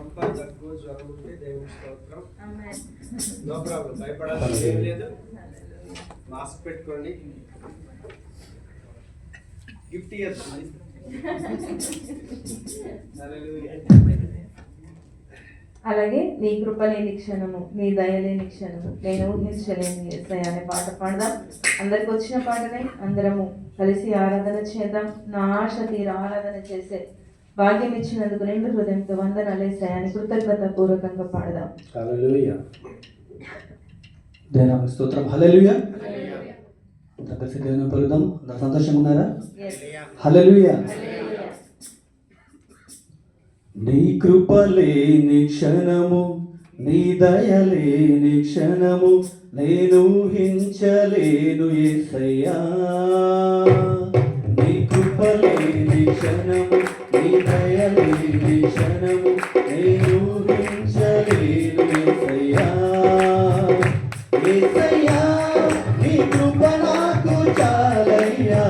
కంప దగ్గు జ్వరం ఉంటే దేవుని స్తోత్రం. నో ప్రాబ్లం, భయపడాల్సింది ఏం లేదు. మాస్క్ పెట్టుకోండి. గిఫ్ట్ ఇవ్వండి. అలాగే నీ కృప లేని క్షణము, నీ దయ లేని క్షణము, నేను ఊహించలేని యేసయ్య అనే పాట పాడదాం. అందరికి వచ్చిన పాటనే అందరము కలిసి ఆరాధన చేద్దాం. నా ఆశ తీర ఆరాధన చేసే భాగ్యం ఇచ్చినందుకు నిండు హృదయంతో వందనాలు యేసయ్య అని కృతజ్ఞత పూర్వకంగా పాడదాం. హల్లెలూయా, దేవుని స్తోత్రం. హల్లెలూయా. కలిసి దేవుని పలుకుదాం. అందరూ సంతోషంగా ఉన్నారా? హల్లెలూయా. నీ కృప లేని క్షణము, నీ దయ లేని క్షణము, నేను ఊహించలేను యేసయ్యా. నీ కృప లేని క్షణము, నీ దయ లేని క్షణము, నేను ఊహించలేను యేసయ్యా. యేసయ్యా, నీ కృప నాకు చాలయ్యా.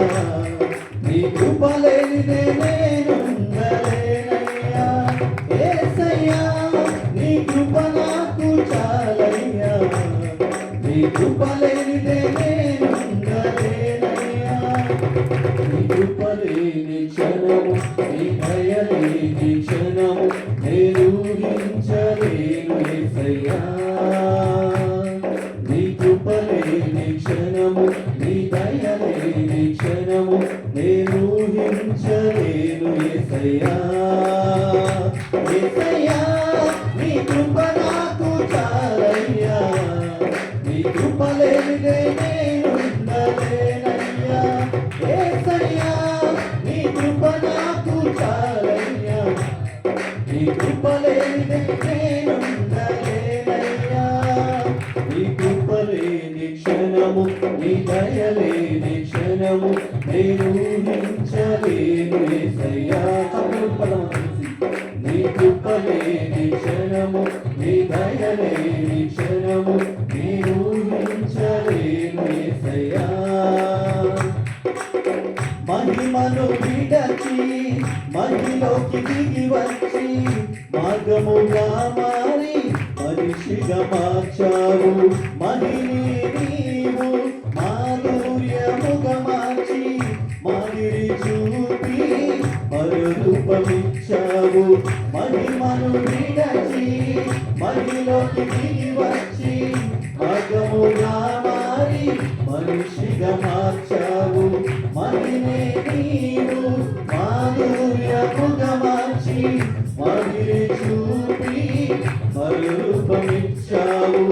నీ కృప లేనిదే నేను ఉండలేనయ్యా. యేసయ్యా, నీ కృప నాకు చాలయ్యా. నీ కృప లేనిదే నేను ఉండలేనయ్యా. నీ కృప లేని క్షణము, నీ దయ లేని క్షణము, నేను ఊహించలేను యేసయ్యా. నీ కృప లేని క్షణము, నీ దయ లేని క్షణము, నేను ఊహించలేను యేసయ్యా. యేసయ్యా, నీ కృప నాకు చాలయ్యా. నీ కృప లేనిదే నేను ఉండలేనయ్యా. యేసయ్యా, నీ కృప నాకు చాలయ్యా. నీ కృప లేనిదే నేను ఉండలేనయ్యా. నీ కృప లేని క్షణము, నీ దయ లేని క్షణము, నేను ఊహించలేను యేసయ్యా. నీ కృప లేని క్షణము, నీ దయ లేని క్షణము, నేను ఊహించలేను యేసయ్యా. మహిమను విడచి మహిలోకి దిగి వచ్చి, మార్గముగా మారి మనిషిగా మార్చావు. మహిని నీవు మాధుర్యముగా మార్చి, మాదిరి చూపి మరురూపమిచ్చావు. మహిమను విడచి మహిలోకి దిగి వచ్చి, మార్గముగా మారి మనిషిగా మార్చావు. మహినే నీవు మాధుర్యముగా మార్చి, మాదిరి చూపి మరురూపమిచ్చావు.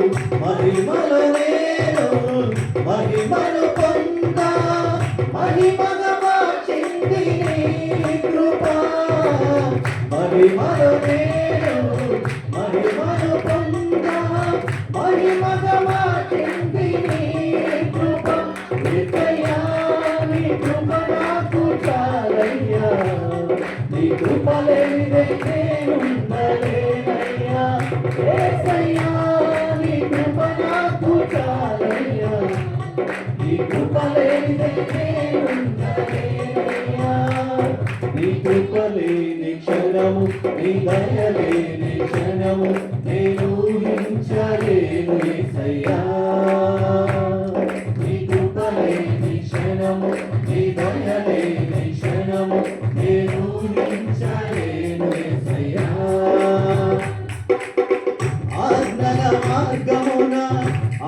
మహిమలో నేను మహిమను పొందా, మహిమగా మార్చింది నీ కృప. మహిమలో నేను మహిమను పొందా, మహిమగా మార్చింది నీ కృప. యేసయ్యా, నీ కృప నాకు చాలయ్యా. నీ కృప లేనిదే నేను ఉండలేనయ్యా. యేసయ్యా, నీ కృప నాకు చాలయ్యా. నీ కృప లేనిదే నేను ఉండలేనయ్యా. నీ కృప లేని క్షణము, నీ దయ లేని క్షణము, నేను ఊహించలేను యేసయ్యా. నీ కృప లేని క్షణము, నీ దయ లేని క్షణము, నేను ఊహించలేను యేసయ్యా. ఆజ్ఞల మార్గమున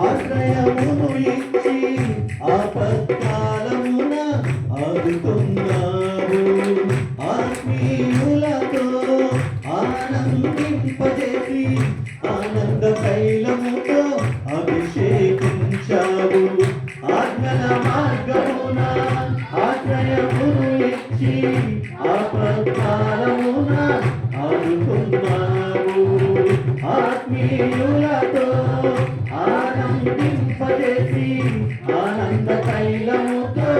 ఆశ్రయమును ఇచ్చి, ఆపత్కాలమున ఆదుకున్నావు. ఆత్మీయులతో ఆనందింపజేసి, ఆనంద తైలముతో అభిషేకించావు. ఆజ్ఞల మార్గమున ఆశ్రయమును ఇచ్చి, ఆపత్కాలమున ఆదుకున్నావు. ఆత్మీయులతో ఆనందింపజేసి, ఆనంద తైలముతో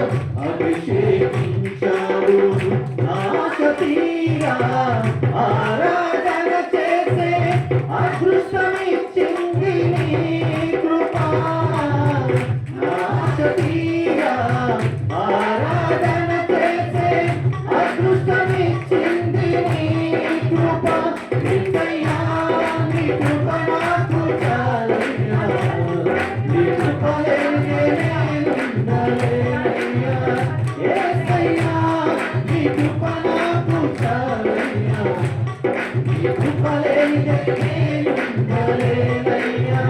అభిషేకించావు. ఆశ తీరా ఆరాధన చేసే అదృష్టమిచ్చింది నీ కృప. ఆశ తీరా ఆరాధన చేసే అదృష్టమిచ్చింది నీ కృప. యేసయ్యా, నేనుండలేనయ్యా.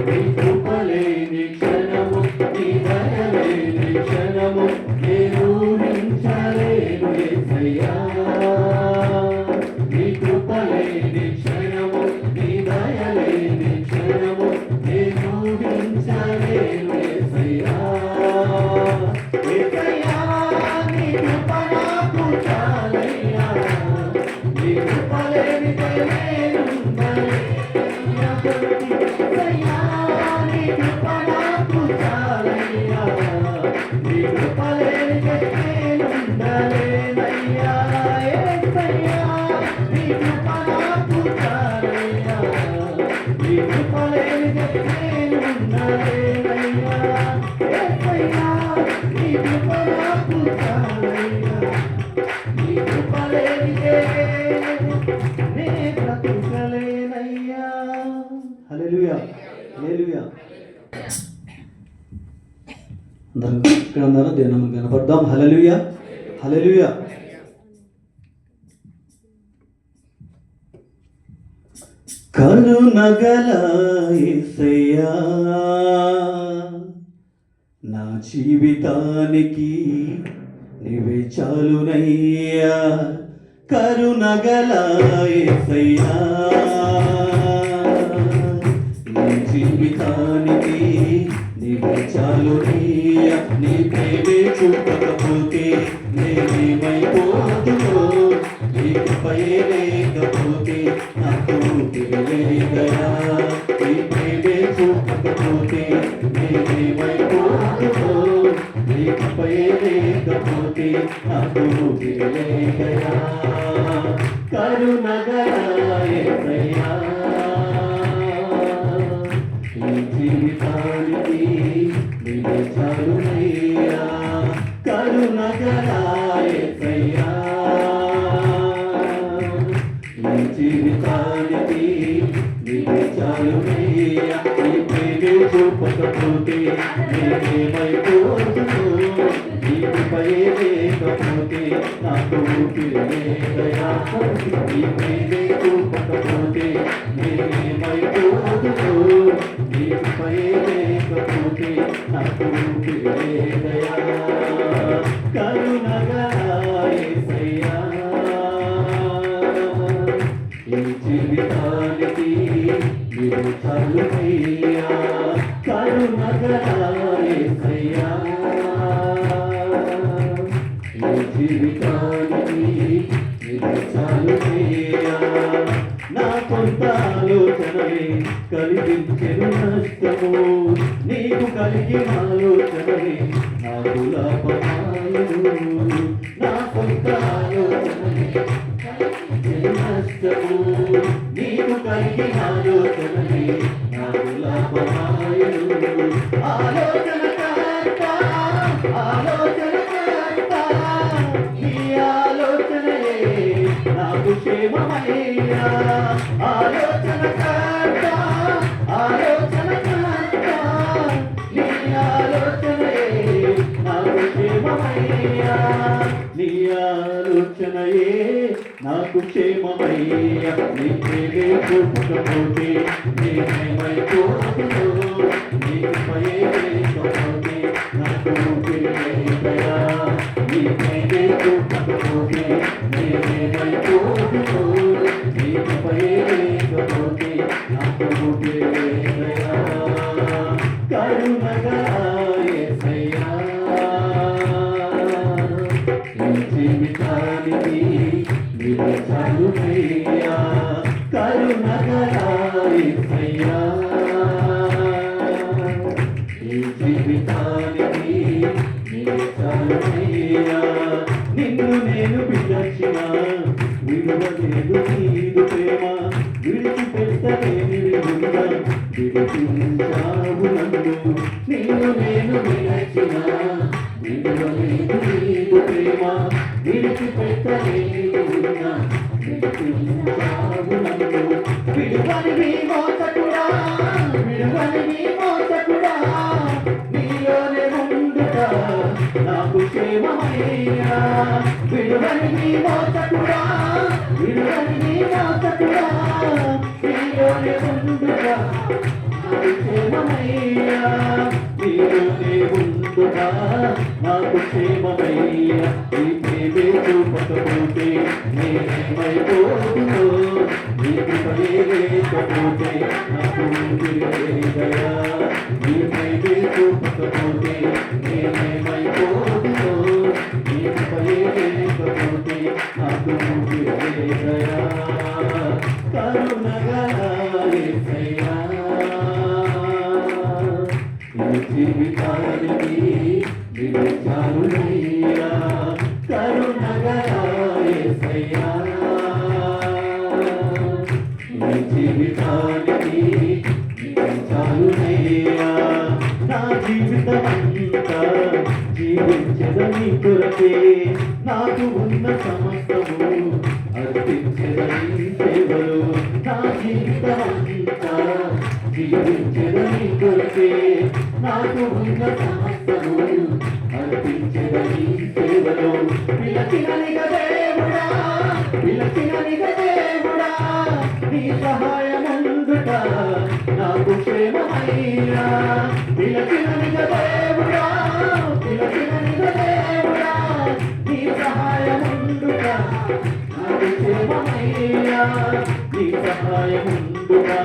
నీ కృప లేని క్షణము, నీ దయ లేని క్షణము నేను ఊహించలేను యేసయ్యా. నీ కృప లేని క్షణము, నీ దయ లేని క్షణము నేను ఊహించలేను యేసయ్యా. యేసయ్యా, నీ కృప నాకు చాలయ్యా. నీ కృప లేనిదే నేనుండలేనయ్యా. యేసయ్యా, నీ కృప నాకు చాలయ్యా. నీ కృప లేనిదే నేనుండలేనయ్యా. యేసయ్యా, నీ కృప నాకు చాలయ్యా. నీ కృప లేనిదే నేనుండలేనయ్యా. యేసయ్యా, నీ కృప నాకు చాలయ్యా. నీ కృప లేనిదే నే బ్రతుకలేనయ్యా. హల్లెలూయా, హల్లెలూయా. అందరం ఇక్కడ ఉన్నారా? దేవుని కనపడదాం. హల్లెలూయా, హల్లెలూయా. కరుణగల యేసయ్యా, నా జీవితానికి నీవే చాలునయ్యా. కరుణగల యేసయ్యా, నా జీవితానికి నీవే చాలునయ్యా. నీ ప్రేమే చూపకపోతే నేనేమైపోతునో, నీ కృపయే లేకపోతే నాకు ఊపిరిలేదయా. నీ ప్రేమే చూపకపోతే నేనేమైపోతునో, నీ కృపయే లేకపోతే నాకు ఊపిరిలేదయా. కరుణగల యేసయ్యా, ఈ జీవితానికి నీవే చాలునయ్యా. కరుణగల యేసయ్యా, ఈ జీవితానికి నీవే చాలునయ్యా. నీ ప్రేమే చూపకపోతే నేనేమైపోతునో, నీ కృపయే లేకపోతే నాకు ఊపిరిలేదయా. నీ ప్రేమే చూపకపోతే నేనేమైపోతునో, నీ కృపయే లేకపోతే నాకు ఊపిరిలేదయా. కరుణగల యేసయ్యా, ఈ జీవితానికి నీవు చాలునయ్యా. కరుణగల యేసయ్యా, ఈ జీవితానికి నీవు చాలునయ్యా. నా కొంత ఆలోచనలే కలిగించెను నష్టము, నీకు కలిగిన ఆలోచనలే నాకు లాభమాయను. నా కొంత ఆలోచనలే కలిగించెను నష్టము, నీకు కలిగిన ఆలోచనలే నాకు లాభమాయను. ఆలోచనకర్త, ఆలోచనకర్త, నీ ఆలోచనయే నాకు క్షేమమయ్యా. ఆలోచనకర్త, ఆలోచనకర్త, నీ ఆలోచనయే నాకు క్షేమమయ్యా. నీ ఆలోచనయే నాకు క్షేమమయ్యా. నీ ప్రేమే చూపకపోతే నేనేమైపోతునో, నీ కృపయే లేకపోతే నాకు ఊపిరిలేదయా. నీ ప్రేమే చూపకపోతే నేనేమైపోతునో, నీ కృపయే లేకపోతే నాకు ఊపిరిలేదయా. కరుణగల యేసయ్యా, ఈ జీవితానికి నీవే చాలునయ్యా. కరుణగల యేసయ్యా, ఈ జీవితానికి నీవే చాలునయ్యా. నిన్ను నేను విడచిన విడువలేదు నీదు ప్రేమ, విడిచిపెట్టలేని విడుగా విడిపించావు నన్ను. నిన్ను నేను విడచిన విడువలేదు నీదు ప్రేమ, విడిచిపెట్టలేని విడుగా విడిపించావు నన్ను. విడువని నీ మోసకుడా, విడువని నీ మోసకుడా, నీలోనే ఉండుట నాకు క్షేమమయ్యా. విడువని నీ మోసకుడా, విడువని నీ మోసకుడా, ఉండుగా నాకు క్షేమమయ్యా నీలోనే ఉండుగా నాకు క్షేమమయ్యా నీ ప్రేమే చూపకపోతే నేనేమైపోతున్నో నీ కృపయే లేకపోతే నాకు ఊపిరిలేదయా నీ ప్రేమే చూపకపోతే నేనేమైపోతున్నో నీ కృపయే లేకపోతే నాకు ఊపిరిలేదయా కరుణగా యేసయ్యా ఈ జీవితానికి విడిచారునయ్యా కరుణగా యేసయ్యా ఈ జీవితానికి విడిచారునయ్యా నా జీవితమంతా జీవించదని కొరకే నాకు ఉన్న సమస్తము అర్పించదని సేవలు నా జీవితమంతా జీవించదని కొరకే నాకు ఉన్న సమస్తము అర్పించదని సేవలు పిలచిననిగ దేవుడా పిలచిననిగ దేవుడా నీ సహాయముందుట నాకు క్షేమమయ్యా పిలచిననిగ దేవుడా పిలచిననిగ దేవుడా నీ సహాయముందుట నాకు క్షేమమయ్యా నీ సహాయముందుగా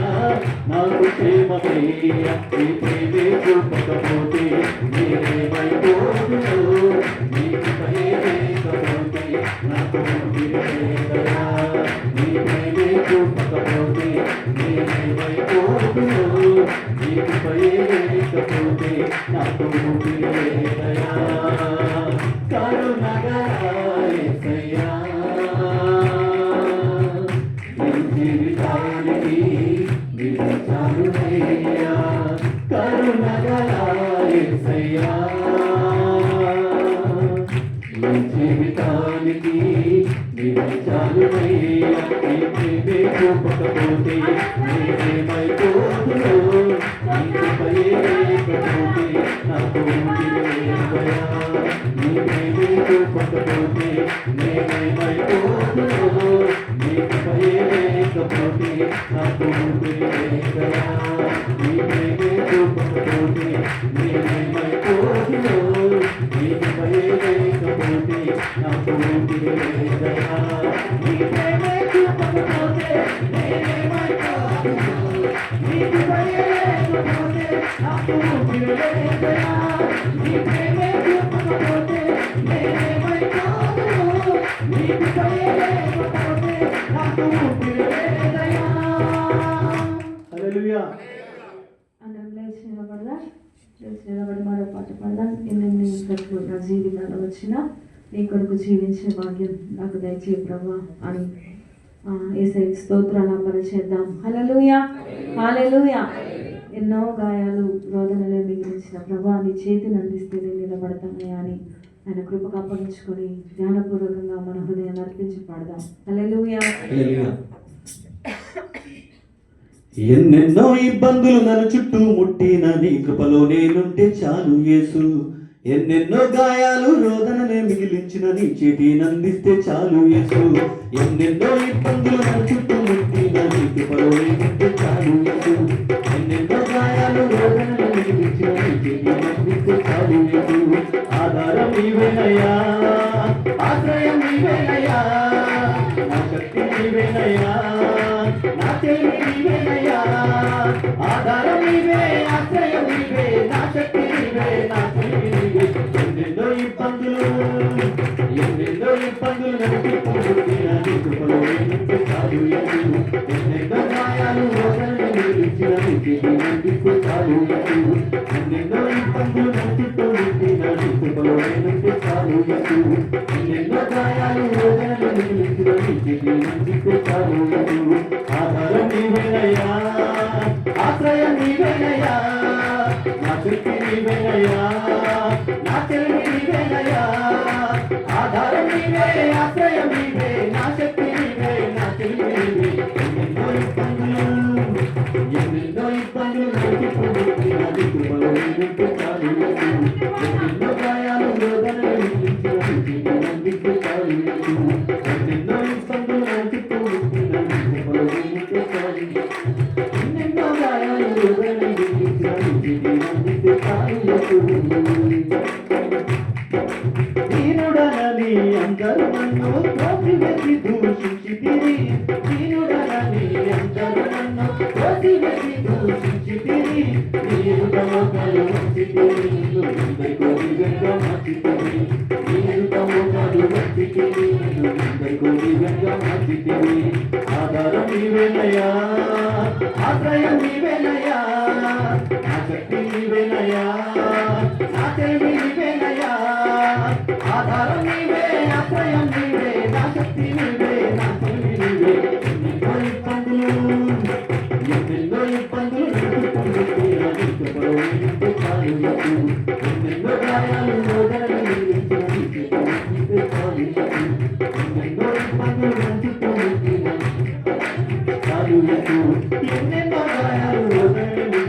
నాకు క్షేమమయ్యా నీ ప్రేమే చూపకపోతే నేనేమైపోదును నీ కృపయే లేకపోతే నాకు ఊపిరిలేదయా నీ ప్రేమే చూపకపోతే నేనేమైపోదును నీ కృపయే లేకపోతే నాకు ఊపిరిలేదయా కరుణగా యేసయ్యా జీవితానికి విడిచారునయ్యా కరుణగా యేసయ్యా ఈ జీవితానికి విడిచారునయ్యా నీ ప్రేమే చూపకపోతే నేనేమైపోదును నీ కృపయే లేకపోతే నాకు ఊపిరిలేదయా నీ ప్రేమే చూపకపోతే నేనేమైపోదును నీ కృపయే లేకపోతే నాకు ఊపిరిలేదయా నీ ప్రేమే చూపకపోతే నేనేమైపోదును నీ కృపయే లేకపోతే నాకు ఊపిరిలేదయా నీ ప్రేమే చూపకపోతే నేనేమైపోదును నీ కృపయే లేకపోతే నాకు ఊపిరిలేదయా నీ ప్రేమే చూపకపోతే నేనేమైపోదును నీ కృపయే లేకపోతే నాకు ఊపిరిలేదయా హల్లెలూయా అందరం లేచి నిలబడదాం. లేచి నిలబడి మరో పాట పాడదాం. ఎన్నెన్ని విపత్తులు నా జీవితంలో వచ్చినా నీ కొరకు జీవించే భాగ్యం నాకు దయచే ప్రభా అని యేసయ్య స్తోత్రాలు అర్పణ హల్లెలూయా హల్లెలూయా. ఎన్నో గాయాలు రోదనలే మిగిలించిన ప్రభా నీ చేతిని అందిస్తే నేను నిలబడతానయ్యా అని ఆయన కృపకు అప్పగించుకొని ధ్యానపూర్వకంగా మన హృదయాన్ని అర్పించి పాడదాం. హల్లెలూయా. ఎన్నెన్నో ఇబ్బందులు నన్ను చుట్టూ ముట్టిన నీ కృపలో నేనుంటే చాలు యేసు ఎన్నెన్నో గాయాలు రోదనలే మిగిలించిన నీ చేతిని అందిస్తే చాలు యేసు ఎన్నెన్నో ఇబ్బందులు నన్ను చుట్టూ ముట్టిన నీ కృపలో నేనుంటే చాలు యేసు ఎన్నెన్నో గాయాలు రోదనలే మిగిలించిన నీ చేతిని అందిస్తే చాలు యేసు ఆధారం నీవేనయ్యా ఆశ్రయం నీవేనయ్యా నా శక్తి నీవేనయ్యా నా తెలివి నీవేనయ్యా ఆధారం నీవే ఆశ్రయం నీవే నా శక్తి నీవే నా తెలివి నీవే ఎన్నెన్నో ఇబ్బందులు నడిపిస్తున్నా నీ కృపలో నేనుంటే చాలు యేసు ఎన్నెన్నో గాయాలు రోదనలు మిగిలించిన నీ చేతిని అందిస్తే చాలు యేసు ఎన్నెన్నో ఇబ్బందులు నడిపిస్తున్నా నీ కృపలో నేనుంటే చాలు యేసు ఎన్నెన్నో గాయాలు రోదనలు మిగిలించిన నీ చేతిని అందిస్తే చాలు యేసు ఆధారం నీవేనయ్యా ఆశ్రయం నీవేనయ్యా నా శక్తి నీవేనయ్యా నా తెలివి నీవేనయ్యా ఆధారం నీవే ఆశ్రయం నీవే నా శక్తి నీవే నా తెలివి నీవే ఎన్నెన్నో ఇబ్బందులు నడిపిస్తున్నా నీ కృపలో నేనుంటే చాలు యేసు ఎన్నెన్నో గాయాలు రోదనలు మిగిలించిన నీ చేతిని అందిస్తే చాలు యేసు ఎన్నెన్నో ఇబ్బందులు నడిపిస్తున్నా నీ కృపలో నేనుంటే వెతి వెతి దూషించితివి నీరు తమోకాలు వచ్చితివి ఎందరికో దివ్యంగా మార్చితివి నీరు తమోకాలు వచ్చితివి ఎందరికో దివ్యంగా మార్చితివి ఆధారం నీవేనయ్యా ఆశ్రయం నీవేనయ్యా నా శక్తి నీవేనయ్యా నా తెలివి నీవేనయ్యా ఆధారం నీవే ఆశ్రయం నీవే నా శక్తి నీవే నా తెలివి నీవే ఎన్నెన్నో ఇబ్బందులు ఎన్నెన్నో గాయాలు రోదనలు ఎన్నెన్నో ఇబ్బందులు ఎన్నెన్నో గాయాలు రోదనలు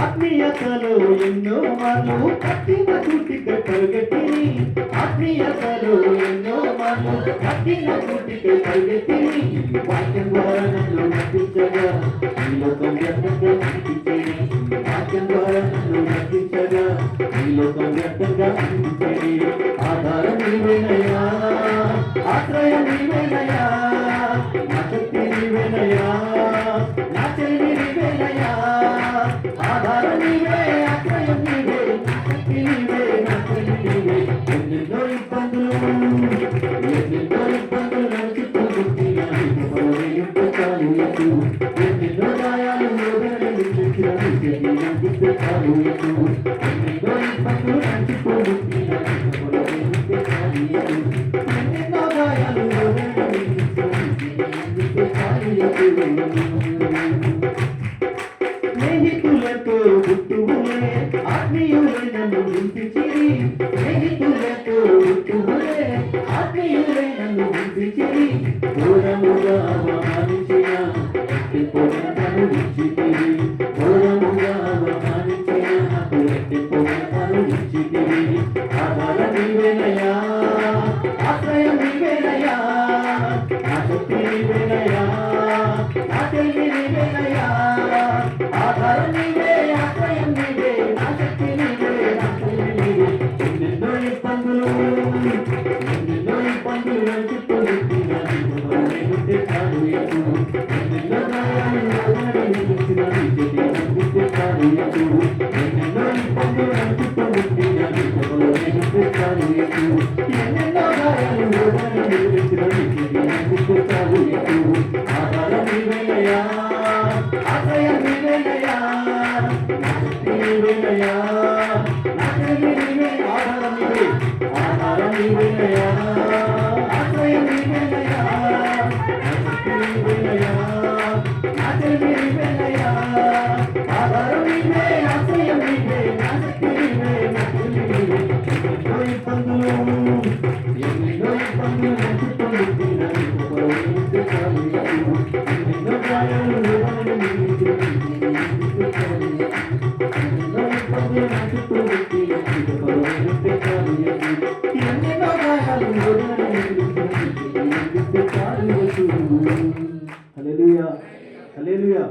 ఆత్మీయతలో ఎన్నో మార్లు కట్టిన కూటిక పరిగెత్తిని ఆత్మీయతలో ఎన్నో మార్లు కట్టిన కూటిక పరిగెత్తిని వాక్యం ద్వారా నన్ను నటించగా ఈ లోకం వ్యర్థంగా అనిపించేది వాక్యం ద్వారా నన్ను నటించగా ఈ లోకం వ్యర్థంగా అనిపించేది ఆధారం నీవేనయ్యా ఆశ్రయం నీవేనయ్యా నా శక్తి నీవేనయ్యా నా తెలివి నీవేనయ్యా ఆధారం నీవే ఆశ్రయం నీవే నా శక్తి నీవే నా తెలివి నీవే ఎన్నెన్నో ఇబ్బందులు ఎన్నెన్నో గాయాలు ఎన్నెన్నో ఇబ్బందులు ఎన్నెన్నో గాయాలు స్నేహితులతో గుట్టువులే ఆత్మీయులే నన్ను వింటిచిరి స్నేహితులతో గుట్టువులే ఆత్మీయులే నన్ను వింటిచిరి ఘోరముగా అవమానించిన ఎత్తిపోయినను విచ్చితిరి ఘోరముగా అవమానించిన నాకు ఎత్తిపోయినను విచ్చితిరి ఆధారం నీవేనయ్యా ఆశ్రయం నీవేనయ్యా నా శక్తి నీవేనయ్యా నా తెలివి నీవేనయ్యా ఆధారం నీవే ఆశ్రయం నీవే నా శక్తి నీవే నా తెలివి నీవే ఎన్నెన్నో ఇబ్బందులు చుట్టూ చాలు ఎన్నెన్నో గాయాలు చాలు ఎన్నెన్నో ఇబ్బందులు చుట్టూ చాలు ఎన్నెన్నో గాయాలు చాలు ఆధారం నీవేనయ్యా ఆశ్రయం నీవేనయ్యా నా శక్తి నీవేనయ్యా నా తెలివి నీవే ఆధారం నీవే ఆధారం నీవేనయ్యా ఆశ్రయం నీవేనయ్యా నా శక్తి నీవేనయ్యా నా తెలివి నీవేనయ్యా ఆధారం నీవే ఆశ్రయం నీవే నా శక్తి నీవే నా తెలివి నీవే ఎన్నెన్నో ఇబ్బందులు ఎన్నెన్నో గాయాలు ఎన్నెన్నో గాయాలు హల్లెలూయా హల్లెలూయా